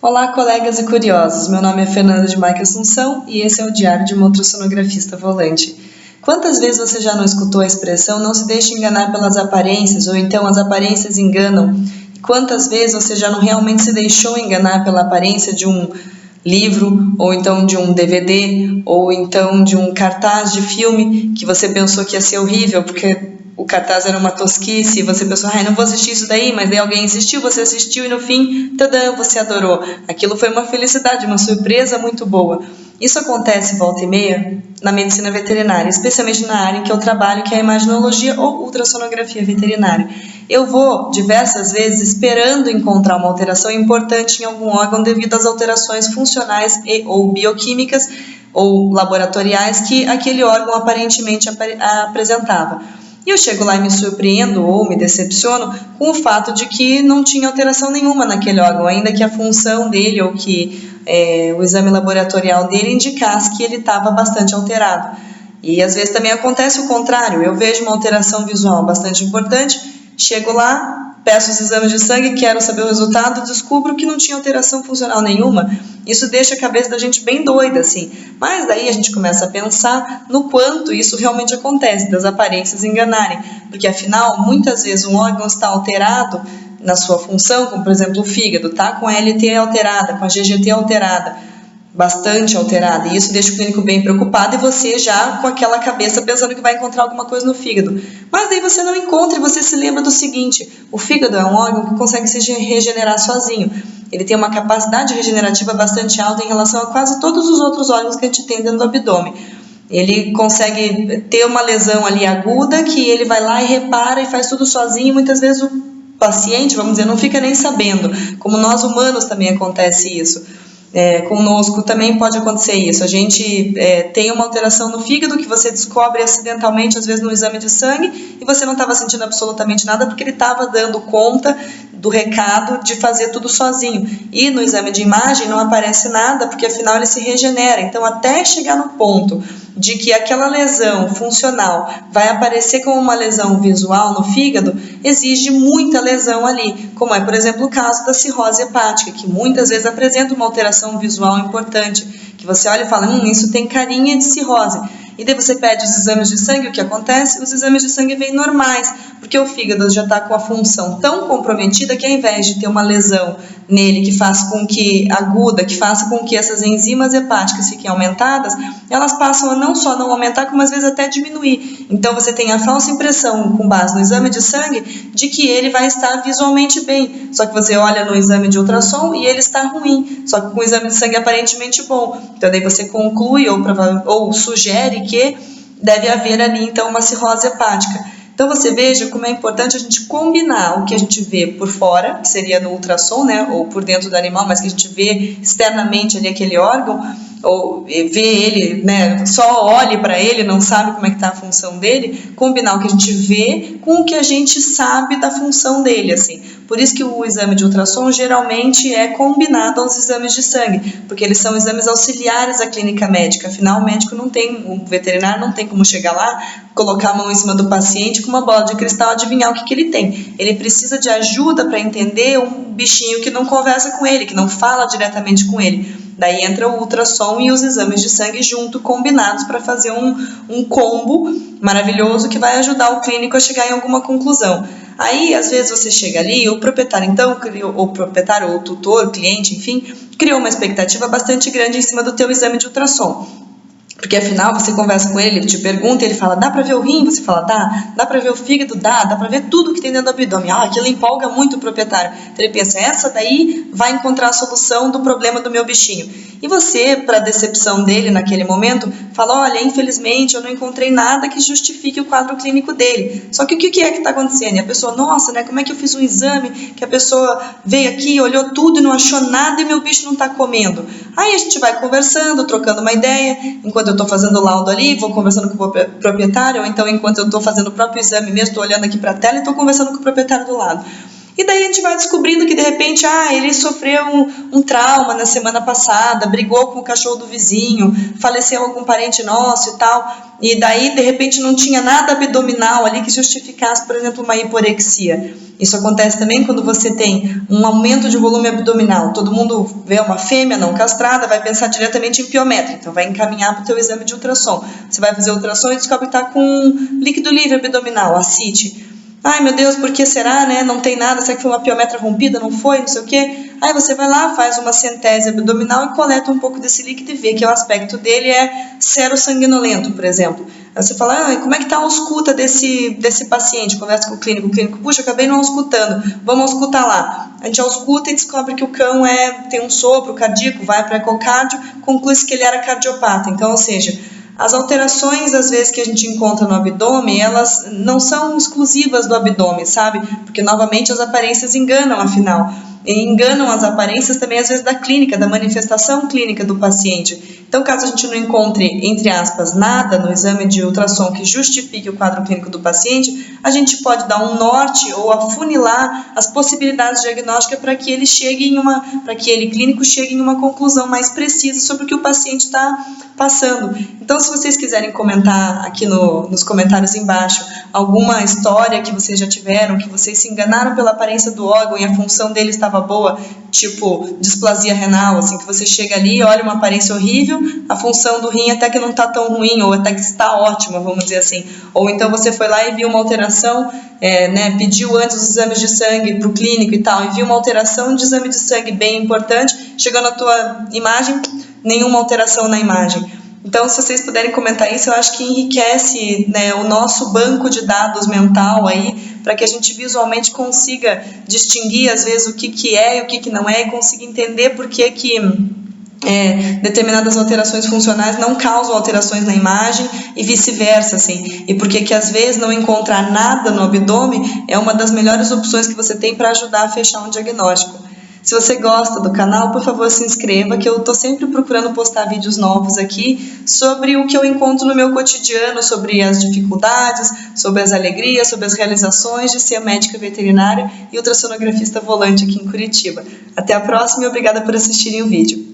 Olá, colegas e curiosos. Meu nome é Fernanda de Maica Assunção e esse é o Diário de uma ultrassonografista volante. Quantas vezes você já não escutou a expressão "não se deixe enganar pelas aparências" ou então "as aparências enganam"? E quantas vezes você já não realmente se deixou enganar pela aparência de um livro, ou então de um DVD, ou então de um cartaz de filme que você pensou que ia ser horrível, porque o cartaz era uma tosquice, e você pensou, não vou assistir isso daí, mas daí alguém insistiu, você assistiu e no fim, tadã, você adorou. Aquilo foi uma felicidade, uma surpresa muito boa. Isso acontece volta e meia na medicina veterinária, especialmente na área em que eu trabalho, que é a imaginologia ou ultrassonografia veterinária. Eu vou diversas vezes esperando encontrar uma alteração importante em algum órgão devido às alterações funcionais ou bioquímicas ou laboratoriais que aquele órgão aparentemente apresentava. E eu chego lá e me surpreendo ou me decepciono com o fato de que não tinha alteração nenhuma naquele órgão, ainda que a função dele ou que o exame laboratorial dele indicasse que ele estava bastante alterado. E às vezes também acontece o contrário, eu vejo uma alteração visual bastante importante, chego lá, peço os exames de sangue, quero saber o resultado, descubro que não tinha alteração funcional nenhuma. Isso deixa a cabeça da gente bem doida, assim. Mas daí a gente começa a pensar no quanto isso realmente acontece, das aparências enganarem. Porque afinal, muitas vezes um órgão está alterado na sua função, como por exemplo o fígado, tá com a LT alterada, com a GGT alterada, bastante alterada, e isso deixa o clínico bem preocupado e você já com aquela cabeça pensando que vai encontrar alguma coisa no fígado. Mas daí você não encontra e você se lembra do seguinte: o fígado é um órgão que consegue se regenerar sozinho. Ele tem uma capacidade regenerativa bastante alta em relação a quase todos os outros órgãos que a gente tem dentro do abdômen. Ele consegue ter uma lesão ali aguda que ele vai lá e repara e faz tudo sozinho, e muitas vezes o paciente, vamos dizer, não fica nem sabendo. Como nós humanos também acontece isso. Conosco também pode acontecer isso. A gente tem uma alteração no fígado que você descobre acidentalmente, às vezes no exame de sangue, e você não estava sentindo absolutamente nada porque ele estava dando conta do recado de fazer tudo sozinho. E no exame de imagem não aparece nada, porque afinal ele se regenera. Então, até chegar no ponto de que aquela lesão funcional vai aparecer como uma lesão visual no fígado, exige muita lesão ali, como é, por exemplo, o caso da cirrose hepática, que muitas vezes apresenta uma alteração visual importante, que você olha e fala, isso tem carinha de cirrose. E daí você pede os exames de sangue, o que acontece? Os exames de sangue vêm normais, porque o fígado já está com a função tão comprometida que ao invés de ter uma lesão nele que faça com que, aguda, que faça com que essas enzimas hepáticas fiquem aumentadas, elas passam a não só não aumentar, como às vezes até diminuir. Então você tem a falsa impressão, com base no exame de sangue, de que ele vai estar visualmente bem. Só que você olha no exame de ultrassom e ele está ruim, só que com o exame de sangue aparentemente bom. Então daí você conclui ou sugere que deve haver ali então uma cirrose hepática. Então você veja como é importante a gente combinar o que a gente vê por fora, que seria no ultrassom, né, ou por dentro do animal, mas que a gente vê externamente ali aquele órgão, ou vê ele, né, só olhe para ele, não sabe como é que está a função dele, combinar o que a gente vê com o que a gente sabe da função dele, assim. Por isso que o exame de ultrassom geralmente é combinado aos exames de sangue, porque eles são exames auxiliares à clínica médica, afinal o veterinário não tem como chegar lá, colocar a mão em cima do paciente com uma bola de cristal e adivinhar o que ele tem. Ele precisa de ajuda para entender um bichinho que não conversa com ele, que não fala diretamente com ele. Daí entra o ultrassom e os exames de sangue junto, combinados para fazer um combo maravilhoso que vai ajudar o clínico a chegar em alguma conclusão. Aí, às vezes, você chega ali, o proprietário, então, ou o tutor, o cliente, enfim, criou uma expectativa bastante grande em cima do teu exame de ultrassom. Porque afinal você conversa com ele, ele te pergunta, ele fala, dá para ver o rim? Você fala, dá para ver o fígado? Dá para ver tudo que tem dentro do abdômen. Aquilo empolga muito o proprietário. Então ele pensa, essa daí vai encontrar a solução do problema do meu bichinho. E você, para a decepção dele naquele momento, fala, olha, infelizmente eu não encontrei nada que justifique o quadro clínico dele. Só que o que é que está acontecendo? E a pessoa, nossa, né, como é que eu fiz um exame, que a pessoa veio aqui, olhou tudo e não achou nada e meu bicho não está comendo. Aí a gente vai conversando, trocando uma ideia, enquanto eu estou fazendo o laudo ali, vou conversando com o proprietário, ou então enquanto eu estou fazendo o próprio exame mesmo, estou olhando aqui para a tela e estou conversando com o proprietário do lado. E daí a gente vai descobrindo que de repente, ele sofreu um trauma na semana passada, brigou com o cachorro do vizinho, faleceu algum parente nosso e tal, e daí de repente não tinha nada abdominal ali que justificasse, por exemplo, uma hiporexia. Isso acontece também quando você tem um aumento de volume abdominal. Todo mundo vê uma fêmea não castrada, vai pensar diretamente em piometra, então vai encaminhar para o teu exame de ultrassom. Você vai fazer ultrassom e descobre que está com líquido livre abdominal, ascite. Ai, meu Deus, por que será, né? Não tem nada, será que foi uma piometra rompida? Não foi, não sei o quê. Aí você vai lá, faz uma centese abdominal e coleta um pouco desse líquido e vê que o aspecto dele é serosanguinolento, por exemplo. Aí você fala, ah, como é que está a ausculta desse paciente? Conversa com o clínico, puxa, acabei não auscultando, vamos auscultar lá. A gente ausculta e descobre que o cão tem um sopro cardíaco, vai para ecocárdio, conclui-se que ele era cardiopata. Então, ou seja, as alterações, às vezes, que a gente encontra no abdômen, elas não são exclusivas do abdômen, sabe? Porque, novamente, as aparências enganam, afinal. E enganam as aparências também, às vezes, da clínica, da manifestação clínica do paciente. Então, caso a gente não encontre, entre aspas, nada no exame de ultrassom que justifique o quadro clínico do paciente, a gente pode dar um norte ou afunilar as possibilidades diagnósticas para que ele clínico chegue em uma conclusão mais precisa sobre o que o paciente está passando. Então, se vocês quiserem comentar aqui nos comentários embaixo alguma história que vocês já tiveram, que vocês se enganaram pela aparência do órgão e a função dele estava boa, tipo displasia renal, assim, que você chega ali e olha uma aparência horrível, a função do rim até que não está tão ruim, ou até que está ótima, vamos dizer assim. Ou então você foi lá e viu uma alteração, pediu antes os exames de sangue para o clínico e tal, e viu uma alteração de exame de sangue bem importante, chegou na tua imagem, nenhuma alteração na imagem. Então, se vocês puderem comentar isso, eu acho que enriquece, né, o nosso banco de dados mental aí, para que a gente visualmente consiga distinguir, às vezes, o que é e o que não é, e consiga entender por que determinadas alterações funcionais não causam alterações na imagem e vice-versa, assim. E por que às vezes não encontrar nada no abdômen é uma das melhores opções que você tem para ajudar a fechar um diagnóstico. Se você gosta do canal, por favor, se inscreva, que eu estou sempre procurando postar vídeos novos aqui sobre o que eu encontro no meu cotidiano, sobre as dificuldades, sobre as alegrias, sobre as realizações de ser médica veterinária e ultrassonografista volante aqui em Curitiba. Até a próxima e obrigada por assistirem o vídeo.